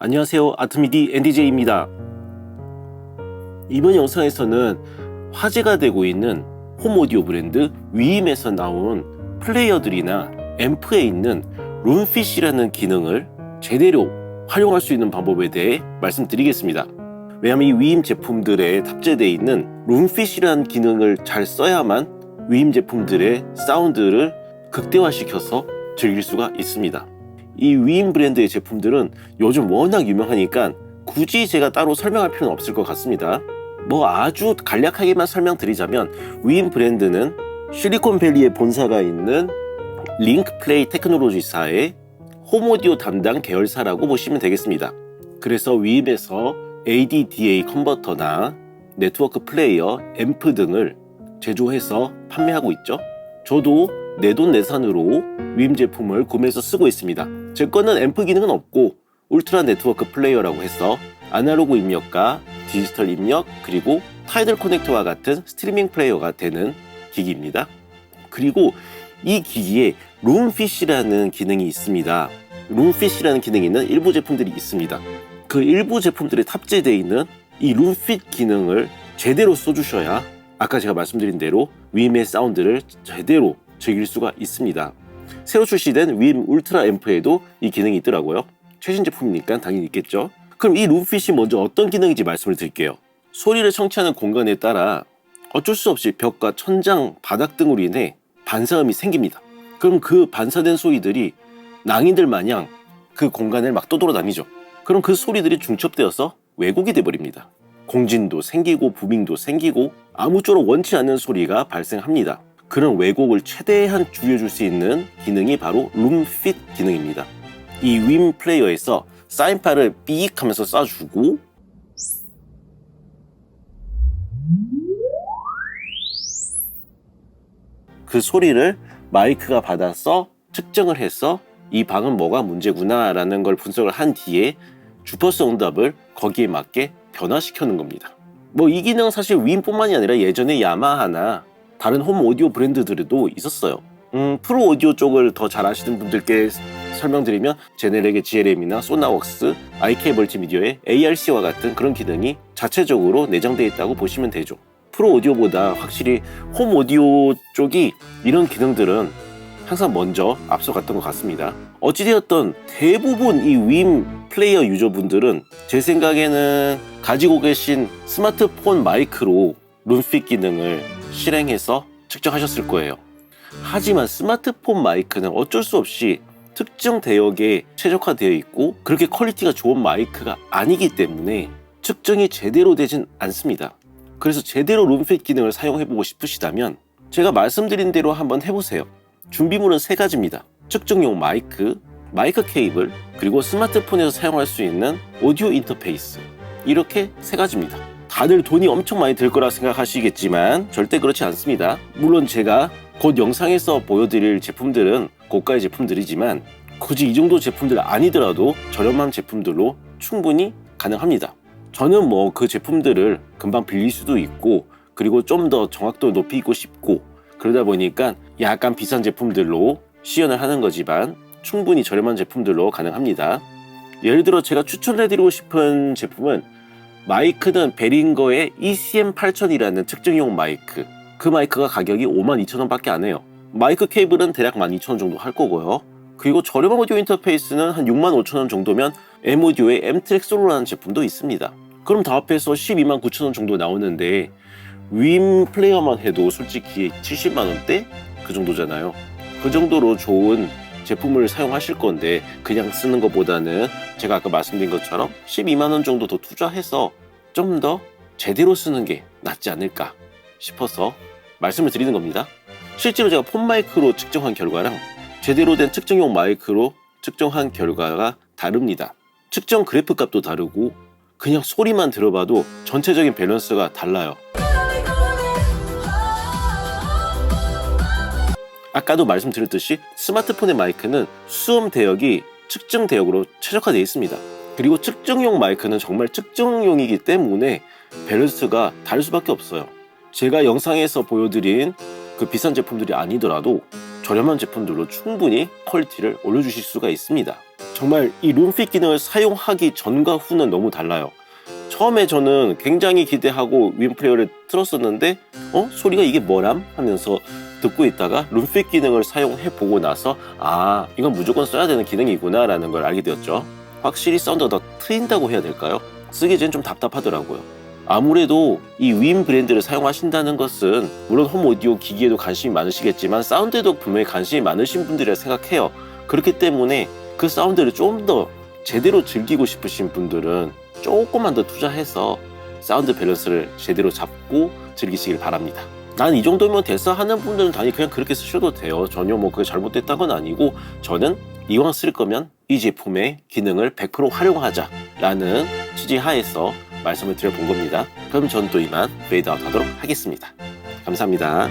안녕하세요, 아트미디 NDJ입니다. 이번 영상에서는 화제가 되고 있는 홈오디오 브랜드 위임에서 나온 플레이어들이나 앰프에 있는 룸핏이라는 기능을 제대로 활용할 수 있는 방법에 대해 말씀드리겠습니다. 왜냐하면 이 위임 제품들에 탑재되어 있는 룸핏이라는 기능을 잘 써야만 위임 제품들의 사운드를 극대화시켜서 즐길 수가 있습니다. 이 위임 브랜드의 제품들은 요즘 워낙 유명하니까 굳이 제가 따로 설명할 필요는 없을 것 같습니다. 아주 간략하게만 설명드리자면, 위임 브랜드는 실리콘밸리에 본사가 있는 링크플레이 테크놀로지사의 홈오디오 담당 계열사라고 보시면 되겠습니다. 그래서 위임에서 ADDA 컨버터나 네트워크 플레이어, 앰프 등을 제조해서 판매하고 있죠. 저도 내돈내산으로 위임 제품을 구매해서 쓰고 있습니다. 제 거는 앰프 기능은 없고 울트라 네트워크 플레이어라고 해서 아날로그 입력과 디지털 입력, 그리고 타이틀 커넥터와 같은 스트리밍 플레이어가 되는 기기입니다. 그리고 이 기기에 룸핏이라는 기능이 있습니다. 룸핏이라는 기능이 있는 일부 제품들이 있습니다. 그 일부 제품들에 탑재되어 있는 이 룸핏 기능을 제대로 써주셔야 아까 제가 말씀드린 대로 위임의 사운드를 제대로 즐길 수가 있습니다. 새로 출시된 위임 울트라 앰프에도 이 기능이 있더라고요. 최신 제품이니까 당연히 있겠죠. 그럼 이 룸핏이 먼저 어떤 기능인지 말씀을 드릴게요. 소리를 청취하는 공간에 따라 어쩔 수 없이 벽과 천장, 바닥 등으로 인해 반사음이 생깁니다. 그럼 그 반사된 소리들이 낭인들 마냥 그 공간을 막 떠돌아다니죠. 그럼 그 소리들이 중첩되어서 왜곡이 돼버립니다. 공진도 생기고 부빙도 생기고 아무쪼록 원치 않는 소리가 발생합니다. 그런 왜곡을 최대한 줄여줄 수 있는 기능이 바로 룸핏 기능입니다. 이 위임 플레이어에서 사인파를 삑 하면서 쏴주고 그 소리를 마이크가 받아서 측정을 해서 이 방은 뭐가 문제구나 라는 걸 분석을 한 뒤에 주퍼 사운드압을 거기에 맞게 변화시켜 놓은 겁니다. 이 기능은 사실 위임뿐만이 아니라 예전에 야마하나 다른 홈 오디오 브랜드들도 있었어요. 프로 오디오 쪽을 더 잘 아시는 분들께 설명드리면 제네렉의 GLM이나 소나웍스, IK 멀티미디어의 ARC와 같은 그런 기능이 자체적으로 내장되어 있다고 보시면 되죠. 프로 오디오보다 확실히 홈 오디오 쪽이 이런 기능들은 항상 먼저 앞서갔던 것 같습니다. 어찌되었던 대부분 이 위임 플레이어 유저분들은 제 생각에는 가지고 계신 스마트폰 마이크로 룸핏 기능을 실행해서 측정하셨을 거예요. 하지만 스마트폰 마이크는 어쩔 수 없이 특정 대역에 최적화되어 있고 그렇게 퀄리티가 좋은 마이크가 아니기 때문에 측정이 제대로 되진 않습니다. 그래서 제대로 룸핏 기능을 사용해보고 싶으시다면 제가 말씀드린 대로 한번 해보세요. 준비물은 3가지입니다. 측정용 마이크, 마이크 케이블, 그리고 스마트폰에서 사용할 수 있는 오디오 인터페이스, 이렇게 3가지입니다. 다들 돈이 엄청 많이 들 거라 생각하시겠지만 절대 그렇지 않습니다. 물론 제가 곧 영상에서 보여드릴 제품들은 고가의 제품들이지만 굳이 이 정도 제품들 아니더라도 저렴한 제품들로 충분히 가능합니다. 저는 그 제품들을 금방 빌릴 수도 있고 그리고 좀 더 정확도를 높이고 싶고 그러다 보니까 약간 비싼 제품들로 시연을 하는 거지만 충분히 저렴한 제품들로 가능합니다. 예를 들어 제가 추천해드리고 싶은 제품은 마이크는 베링거의 ECM8000이라는 측정용 마이크, 그 마이크가 가격이 52,000원 밖에 안 해요. 마이크 케이블은 대략 12,000원 정도 할 거고요. 그리고 저렴한 오디오 인터페이스는 한 65,000원 정도면 M오디오의 M트랙 솔로라는 제품도 있습니다. 그럼 다 합해서 129,000원 정도 나오는데 위임 플레이어만 해도 솔직히 70만원대? 그 정도잖아요. 그 정도로 좋은 제품을 사용하실 건데 그냥 쓰는 것보다는 제가 아까 말씀드린 것처럼 12만원 정도 더 투자해서 좀 더 제대로 쓰는 게 낫지 않을까 싶어서 말씀을 드리는 겁니다. 실제로 제가 폰 마이크로 측정한 결과랑 제대로 된 측정용 마이크로 측정한 결과가 다릅니다. 측정 그래프 값도 다르고 그냥 소리만 들어봐도 전체적인 밸런스가 달라요. 아까도 말씀드렸듯이 스마트폰의 마이크는 수음 대역이 측정 대역으로 최적화되어 있습니다. 그리고 측정용 마이크는 정말 측정용이기 때문에 밸런스가 다를 수밖에 없어요. 제가 영상에서 보여드린 그 비싼 제품들이 아니더라도 저렴한 제품들로 충분히 퀄리티를 올려주실 수가 있습니다. 정말 이 룸핏 기능을 사용하기 전과 후는 너무 달라요. 처음에 저는 굉장히 기대하고 윈플레이어를 틀었었는데 소리가 이게 뭐람? 하면서 듣고 있다가 룸핏 기능을 사용해 보고 나서 이건 무조건 써야 되는 기능이구나 라는 걸 알게 되었죠. 확실히 사운드가 더 트인다고 해야 될까요? 쓰기 전 좀 답답하더라고요. 아무래도 이 윈 브랜드를 사용하신다는 것은 물론 홈 오디오 기기에도 관심이 많으시겠지만 사운드에도 분명히 관심이 많으신 분들이라 생각해요. 그렇기 때문에 그 사운드를 좀 더 제대로 즐기고 싶으신 분들은 조금만 더 투자해서 사운드 밸런스를 제대로 잡고 즐기시길 바랍니다. 난 이 정도면 됐어 하는 분들은 당연히 그냥 그렇게 쓰셔도 돼요. 전혀 뭐 그게 잘못됐다는 건 아니고, 저는 이왕 쓸 거면 이 제품의 기능을 100% 활용하자라는 취지 하에서 말씀을 드려본 겁니다. 그럼 전 또 이만 페이드아웃 하도록 하겠습니다. 감사합니다.